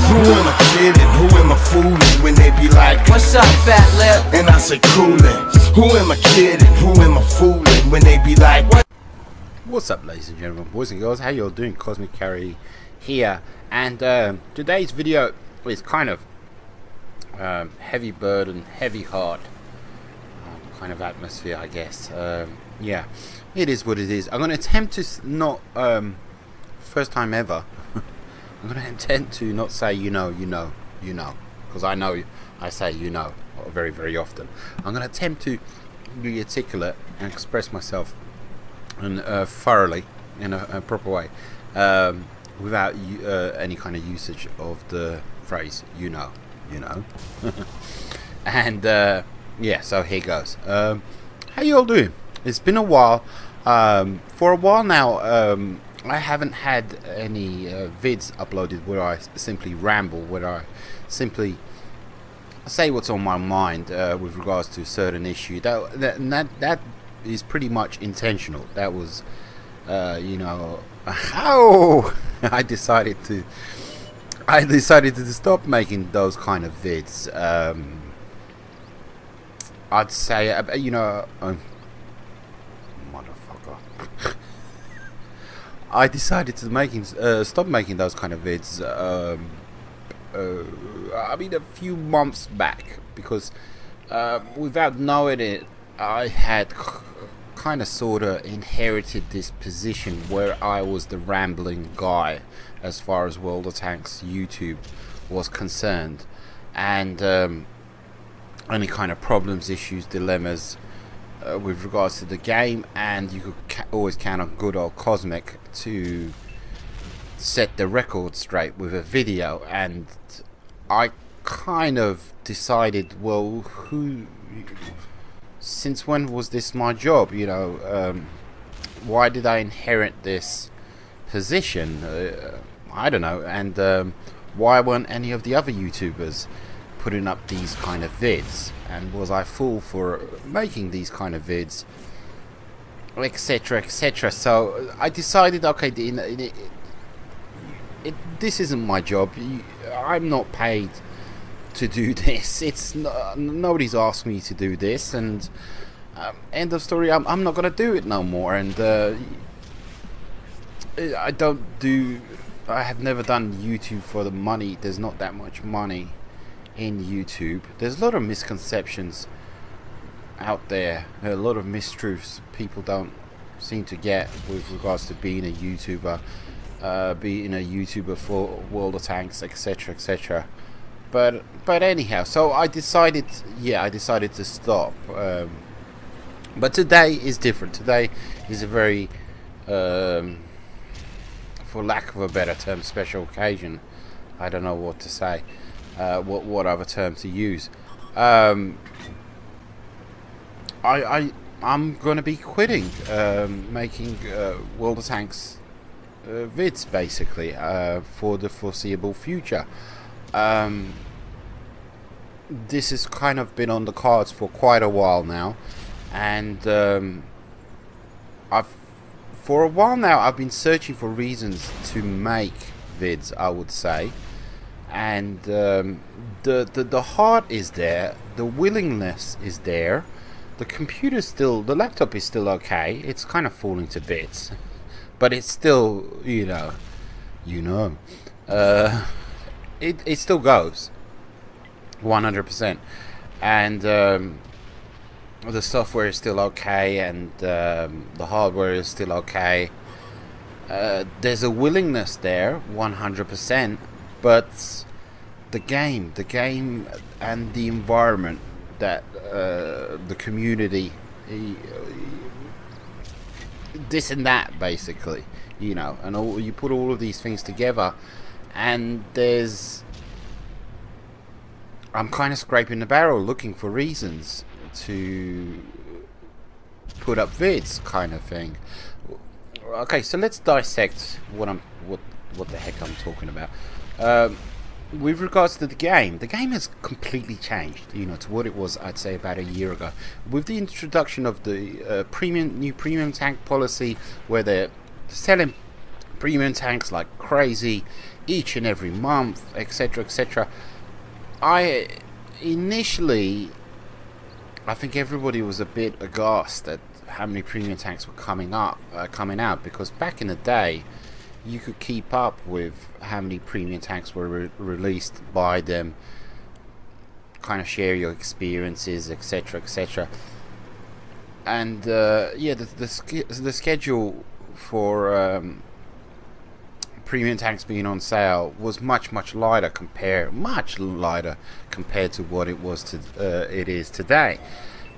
Who am I kidding? Who am I fooling? When they be like, what's up, fat lip? and I say coolin'. Who am I kidding? Who am I fooling? When they be like, what? What's up, ladies and gentlemen, boys and girls? How y'all doing? Cosmic Carry here, and today's video is kind of heavy burden, heavy heart kind of atmosphere, I guess. Yeah, it is what it is. I'm going to attempt to not first time ever. I'm going to attempt to not say you know, because I know I say very, very often. I'm going to attempt to be articulate and express myself and thoroughly in a proper way, without any kind of usage of the phrase you know. And yeah, so here goes. How you all doing? It's been a while. For a while now, I haven't had any vids uploaded where I simply ramble, where I simply say what's on my mind with regards to a certain issue. That is pretty much intentional. That was, you know, how I decided to stop making those kind of vids. I'd say, you know, motherfucker. I decided to stop making those kind of vids. I mean, a few months back, because without knowing it, I had kind of sort of inherited this position where I was the rambling guy as far as World of Tanks YouTube was concerned, and any kind of problems, issues, dilemmas with regards to the game, and you could always count on good old Cosmic to set the record straight with a video. And I kind of decided, well, since when was this my job? You know, why did I inherit this position? I don't know. And why weren't any of the other YouTubers putting up these kind of vids? And was I fool for making these kind of vids, etc, etc? So I decided, okay, this isn't my job. I'm not paid to do this. It's nobody's asked me to do this, and end of story. I'm not gonna do it no more. And I have never done YouTube for the money. There's not that much money in YouTube. There's a lot of misconceptions out there, a lot of mistruths people don't seem to get with regards to being a YouTuber, for World of Tanks, etc, etc. But anyhow, so I decided to stop. But today is different. Today is a very, for lack of a better term, special occasion. I don't know what to say. What other term to use? I'm gonna be quitting making World of Tanks vids, basically, for the foreseeable future. This has kind of been on the cards for quite a while now, and for a while now I've been searching for reasons to make vids, I would say. And the heart is there, the willingness is there, the laptop is still okay. It's kind of falling to bits, but it's still, it still goes 100%, and the software is still okay, and the hardware is still okay. There's a willingness there 100%. But the game and the environment, that the community, this and that, basically, and you put all of these things together, and I'm kind of scraping the barrel looking for reasons to put up vids, kind of thing. Okay, so let's dissect what the heck I'm talking about. With regards to the game has completely changed, to what it was, I'd say, about a year ago, with the introduction of the new premium tank policy, where they're selling premium tanks like crazy each and every month, etc, etc. I think everybody was a bit aghast at how many premium tanks were coming out, because back in the day you could keep up with how many premium tanks were released, buy them, kind of share your experiences, etc, etc. And yeah, the schedule for premium tanks being on sale was much lighter compared to what it was it is today.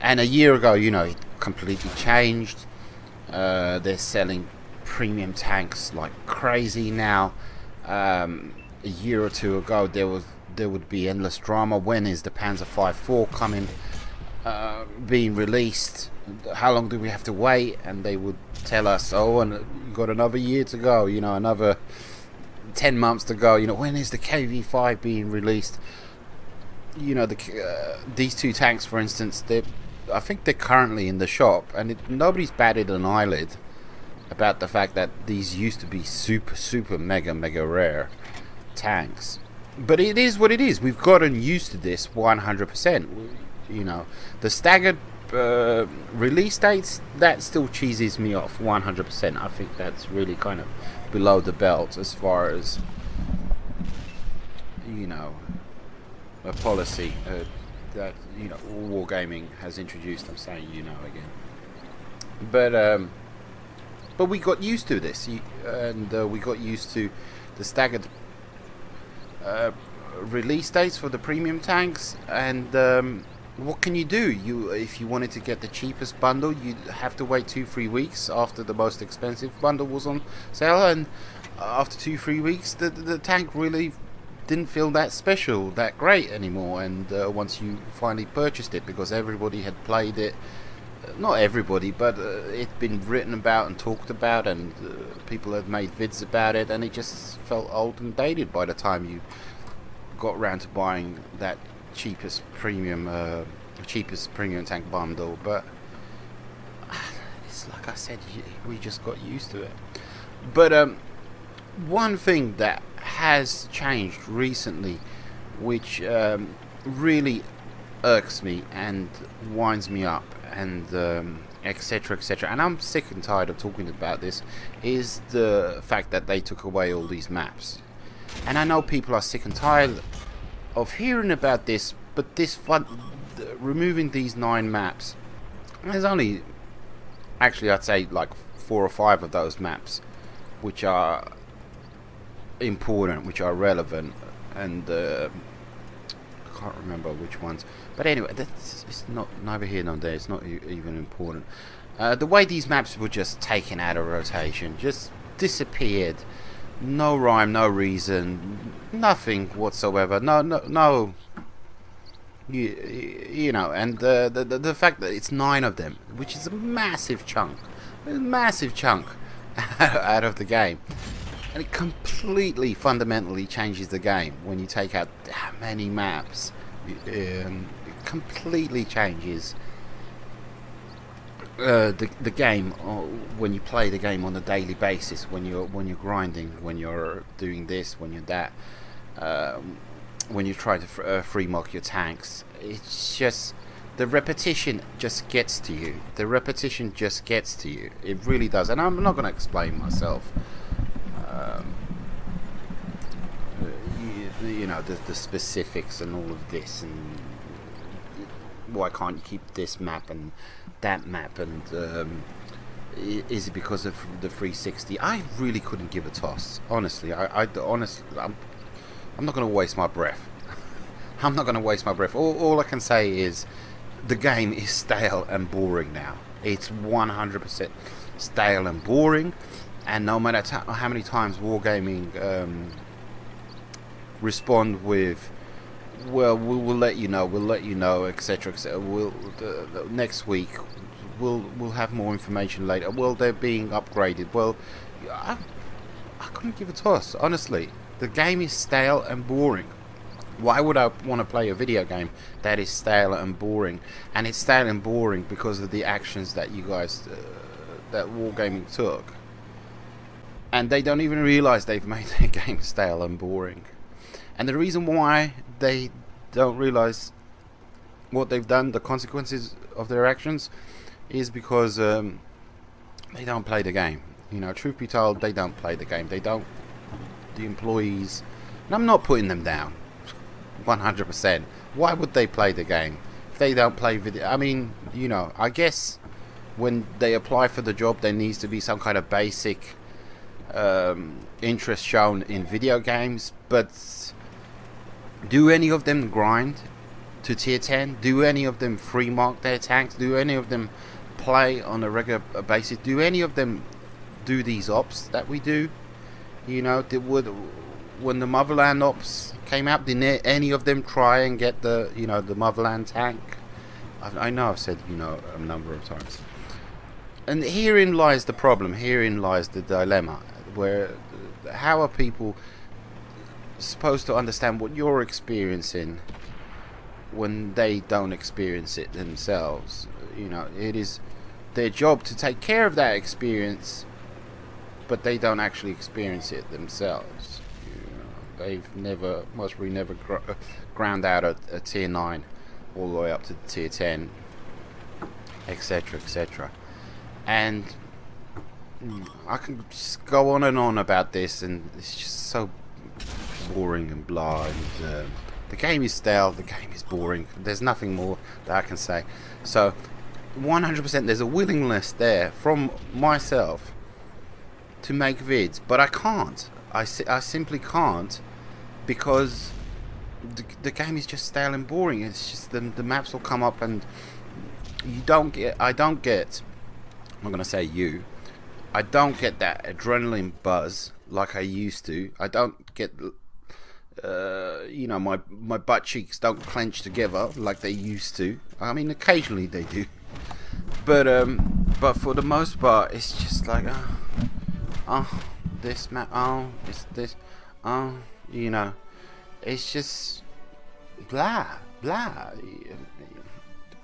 And a year ago, you know, it completely changed. They're selling premium tanks like crazy now. A year or two ago, there would be endless drama. When is the Panzer V-4 coming, being released? How long do we have to wait? And they would tell us, oh, and you got another year to go, you know, another 10 months to go, you know, when is the KV-5 being released? You know, these two tanks, for instance, I think they're currently in the shop, and nobody's batted an eyelid about the fact that these used to be super mega rare tanks. But it is what it is. We've gotten used to this 100%. You know, the staggered release dates, that still cheeses me off 100%. I think that's really kind of below the belt as far as, you know, a policy that, you know, Wargaming has introduced. I'm saying, you know, again, but we got used to this, and we got used to the staggered release dates for the premium tanks. And what can you do? If you wanted to get the cheapest bundle, you'd have to wait 2-3 weeks after the most expensive bundle was on sale, and after 2-3 weeks the tank really didn't feel that special, that great anymore. And once you finally purchased it, because everybody had played it, not everybody, but it'd been written about and talked about, and people had made vids about it, and it just felt old and dated by the time you got around to buying that cheapest premium tank bundle. But it's like I said, we just got used to it. But one thing that has changed recently, which really irks me and winds me up, and etc, and I'm sick and tired of talking about this, is the fact that they took away all these maps. And I know people are sick and tired of hearing about this, but removing these 9 maps, there's only, actually I'd say like 4 or 5 of those maps which are important, which are relevant, and I can't remember which ones. But anyway, it's not neither here nor there. It's not even important. The way these maps were just taken out of rotation, just disappeared. No rhyme, no reason, nothing whatsoever. No. You know, and the fact that it's 9 of them, which is a massive chunk out of the game, and it completely fundamentally changes the game when you take out that many maps. It completely changes the game when you play the game on a daily basis, when you're grinding, when you're doing this, when you're that, when you try to free mock your tanks. It's just, the repetition just gets to you. The repetition just gets to you. It really does. And I'm not going to explain myself. You know, the specifics and all of this, and why can't you keep this map and that map, and is it because of the 360? I really couldn't give a toss, honestly. Honestly, I'm not going to waste my breath. I'm not going to waste my breath. All I can say is the game is stale and boring now. It's 100% stale and boring, and no matter how many times Wargaming respond with, well, we'll let you know, etc, etc. Next week we'll have more information later. Well, they're being upgraded. Well, I couldn't give a toss, honestly. The game is stale and boring. Why would I want to play a video game that is stale and boring? And it's stale and boring because of the actions that you guys, that Wargaming took. and they don't even realize they've made their game stale and boring. And the reason why they don't realize what they've done, the consequences of their actions, is because they don't play the game. You know, truth be told, they don't play the game. They don't. The employees, and I'm not putting them down 100%. Why would they play the game if they don't play video? I mean, you know, I guess when they apply for the job, there needs to be some kind of basic interest shown in video games. But do any of them grind to tier 10? Do any of them free mark their tanks? Do any of them play on a regular basis? Do any of them do these ops that we do? You know, when the Motherland ops came out, did any of them try and get the, you know, the Motherland tank? I know I've said, you know, a number of times. And herein lies the problem. Herein lies the dilemma. Where, how are people supposed to understand what you're experiencing when they don't experience it themselves? You know, it is their job to take care of that experience, but they don't actually experience it themselves. You know, they've never, most probably never ground out a tier 9 all the way up to tier 10, etc, etc. And I can just go on and on about this, and it's just so boring and blah. And the game is stale, the game is boring. There's nothing more that I can say. So 100% there's a willingness there from myself to make vids, but I can't. I simply can't, because the game is just stale and boring. It's just the maps will come up and you don't get, I don't get, I'm not gonna say you, I don't get that adrenaline buzz like I used to. I don't get you know, my butt cheeks don't clench together like they used to. I mean, occasionally they do, but for the most part it's just like oh, this map, oh, it's this, oh, you know, it's just blah blah,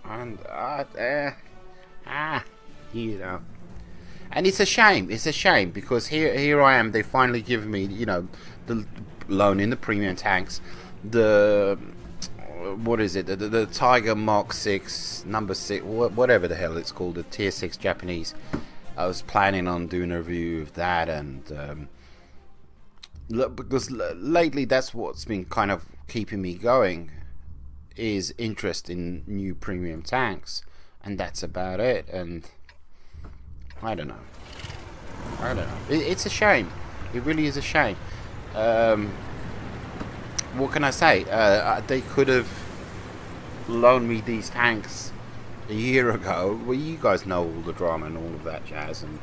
and you know. And it's a shame. It's a shame, because here I am. They finally give me, you know, the loan in the premium tanks, the what is it? The Tiger Mark 6, number 6, whatever the hell it's called, the tier 6 Japanese. I was planning on doing a review of that, and because lately that's what's been kind of keeping me going, is interest in new premium tanks, and that's about it. And I don't know. It's a shame. It really is a shame. What can I say? They could have loaned me these tanks a year ago. Well, you guys know all the drama and all of that jazz and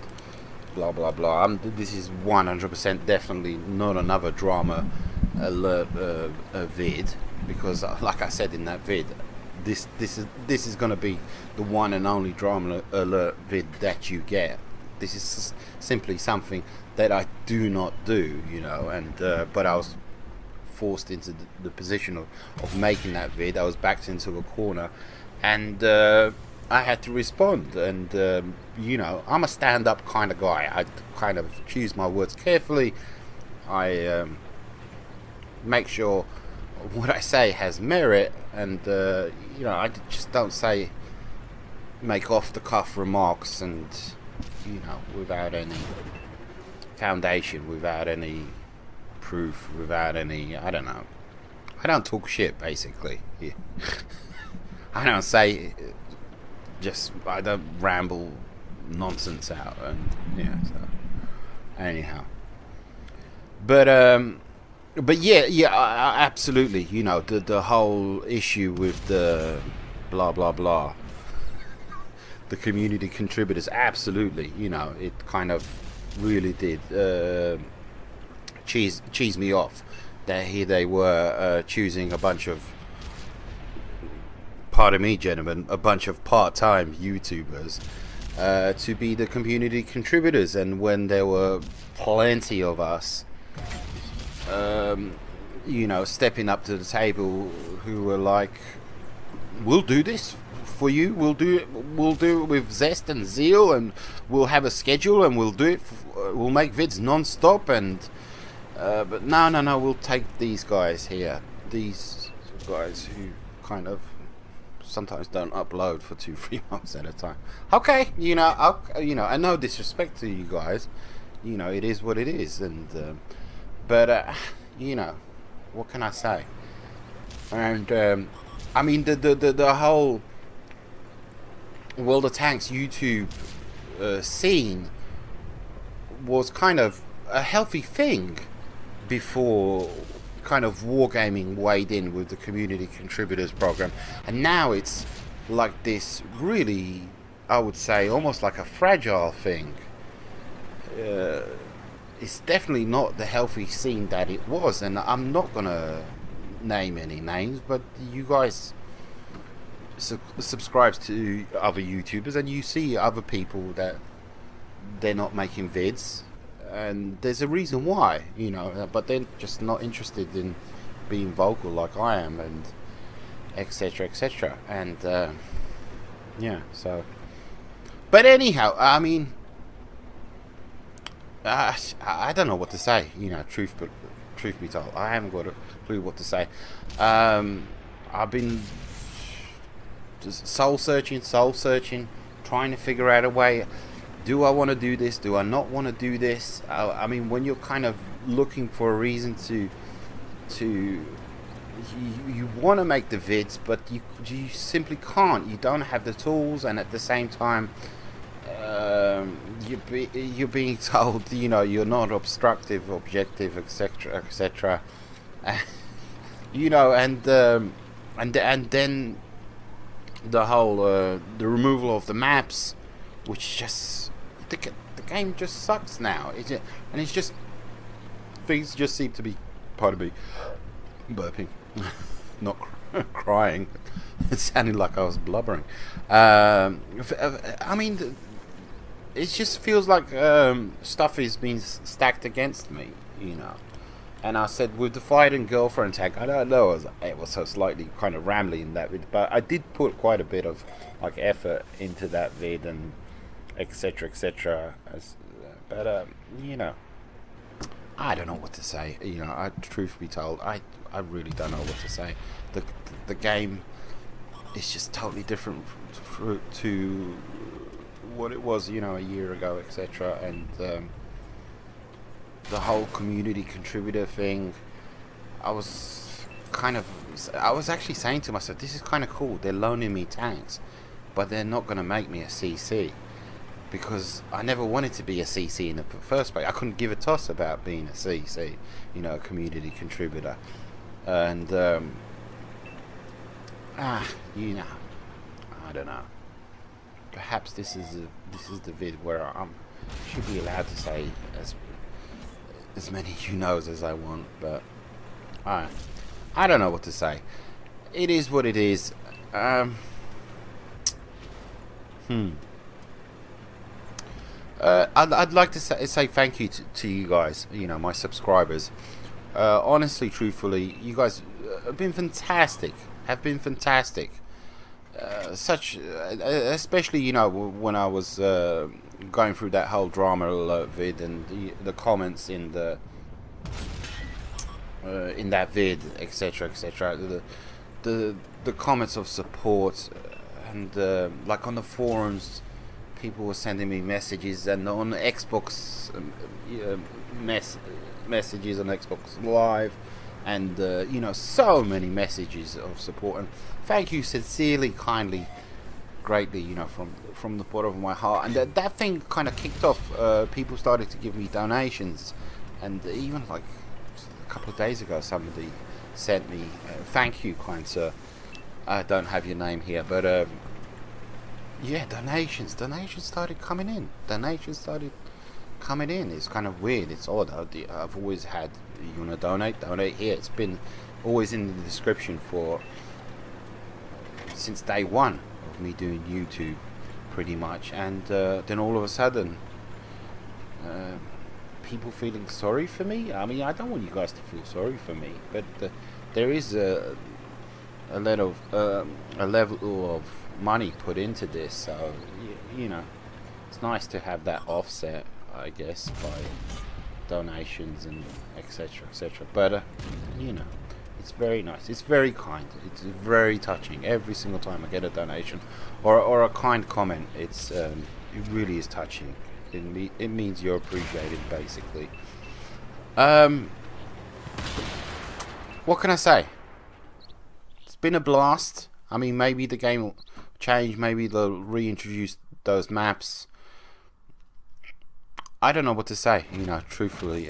blah blah blah. This is 100% definitely not another drama alert vid, because like I said in that vid, this is going to be the one and only drama alert vid that you get. This is simply something that I do not do, you know, and but I was forced into the position of making that vid. I was backed into a corner, and I had to respond. And you know, I'm a stand-up kind of guy. I kind of choose my words carefully. I make sure what I say has merit, and you know, I just don't make off-the-cuff remarks, and you know, without any foundation, without any proof, without any, I don't know. I don't talk shit, basically. Yeah. I don't say, I don't ramble nonsense out, and yeah. So anyhow, but yeah, absolutely. You know, the whole issue with the blah blah blah, the community contributors, absolutely. You know, it kind of really did cheese me off that here they were choosing a bunch of, pardon me gentlemen, a bunch of part-time YouTubers to be the community contributors, and when there were plenty of us you know, stepping up to the table, who were like, we'll do this for you. We'll do it with zest and zeal, and we'll have a schedule, and we'll do it. We'll make vids non-stop, and but no, we'll take these guys here. These guys who kind of sometimes don't upload for 2-3 months at a time. Okay, you know, I no disrespect to you guys. You know, it is what it is, and but you know, what can I say? And I mean, the whole World of Tanks YouTube scene was kind of a healthy thing before kind of wargaming weighed in with the community contributors program, and now it's like this really, I would say, almost like a fragile thing. It's definitely not the healthy scene that it was, and I'm not gonna name any names, but you guys subscribe to other YouTubers and you see other people that they're not making vids, and there's a reason why, you know, but they're just not interested in being vocal like I am, and etc, etc, and yeah, so, but anyhow, I mean, I don't know what to say, you know, truth be told. I haven't got a clue what to say. I've been just soul searching, trying to figure out a way. Do I want to do this? Do I not want to do this? I mean, when you're kind of looking for a reason to you want to make the vids, but you simply can't. You don't have the tools, and at the same time, you're being told, you know, you're not obstructive, objective, etc, etc. You know, and then the whole the removal of the maps, which just the game just sucks now. And it's just, things just seem to be, pardon me, burping, not crying. It sounded like I was blubbering. I mean, it just feels like stuff is being stacked against me, you know. And I said, with the Fight and Girlfriend tag, I don't know, it was so slightly kind of rambling in that vid, but I did put quite a bit of like effort into that vid, and etc, etc. But you know, I don't know what to say. You know, truth be told, I really don't know what to say. The game is just totally different to what it was, you know, a year ago, etc. And the whole community contributor thing, I was actually saying to myself, this is kind of cool. They're loaning me tanks, but they're not going to make me a CC, because I never wanted to be a CC in the first place. I couldn't give a toss about being a CC, you know, a community contributor. And you know, I don't know. Perhaps this is the vid where I should be allowed to say as many you knows as I want, but I don't know what to say. It is what it is. I'd like to say thank you to you guys, you know, my subscribers. Honestly, truthfully, you guys have been fantastic. Especially, you know, when I was going through that whole drama alert vid, and the comments in that vid, etc, etc. The comments of support, and like on the forums, people were sending me messages, and on Xbox messages on Xbox Live, and you know, so many messages of support, and thank you sincerely, kindly, greatly, you know, from the bottom of my heart. And that thing kind of kicked off. People started to give me donations, and even like a couple of days ago, somebody sent me, thank you, kind sir. I don't have your name here, but yeah, donations started coming in. It's kind of weird. It's odd. I've always had, you want to donate here. It's been always in the description since day one of me doing YouTube, pretty much. And then all of a sudden, people feeling sorry for me. I mean, I don't want you guys to feel sorry for me, but there is a level of money put into this, so you know, it's nice to have that offset, I guess, by donations and etc etc. But you know, it's very nice, it's very kind, it's very touching. Every single time I get a donation or a kind comment, it really is touching. It means you're appreciated, basically. What can I say? It's been a blast. I mean, maybe the game will change, maybe they'll reintroduce those maps. I don't know what to say, you know, truthfully.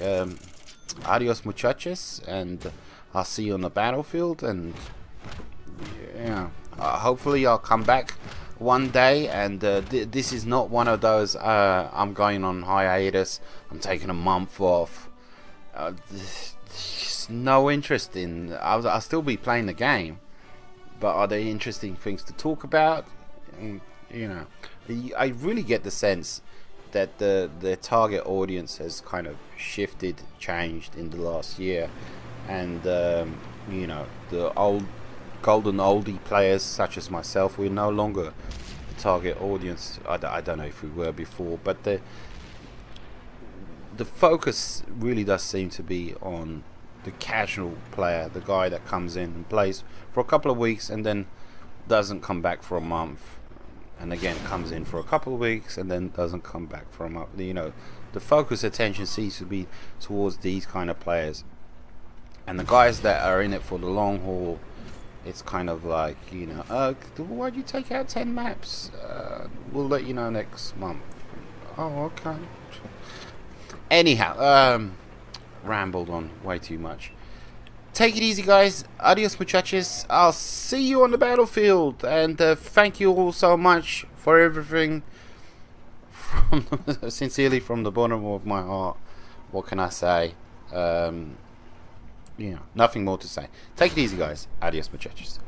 Adios, muchachos, and I'll see you on the battlefield. And yeah, hopefully I'll come back one day. And this is not one of those I'm going on hiatus, I'm taking a month off. Just no interest in. I'll still be playing the game, but are there interesting things to talk about? You know, I really get the sense that the target audience has kind of shifted, changed in the last year, and you know, the old golden oldie players such as myself, we're no longer the target audience. I don't know if we were before, but the focus really does seem to be on the casual player, the guy that comes in and plays for a couple of weeks and then doesn't come back for a month, and again comes in for a couple of weeks and then doesn't come back for a month. You know, the focus attention seems to be towards these kind of players, and the guys that are in it for the long haul, it's kind of like, you know, why'd you take out 10 maps? We'll let you know next month. Oh, okay. Anyhow, rambled on way too much. Take it easy, guys. Adios, muchachos. I'll see you on the battlefield, and thank you all so much for everything. Sincerely, from the bottom of my heart. What can I say? You know, nothing more to say. Take it easy, guys. Adios, muchachos.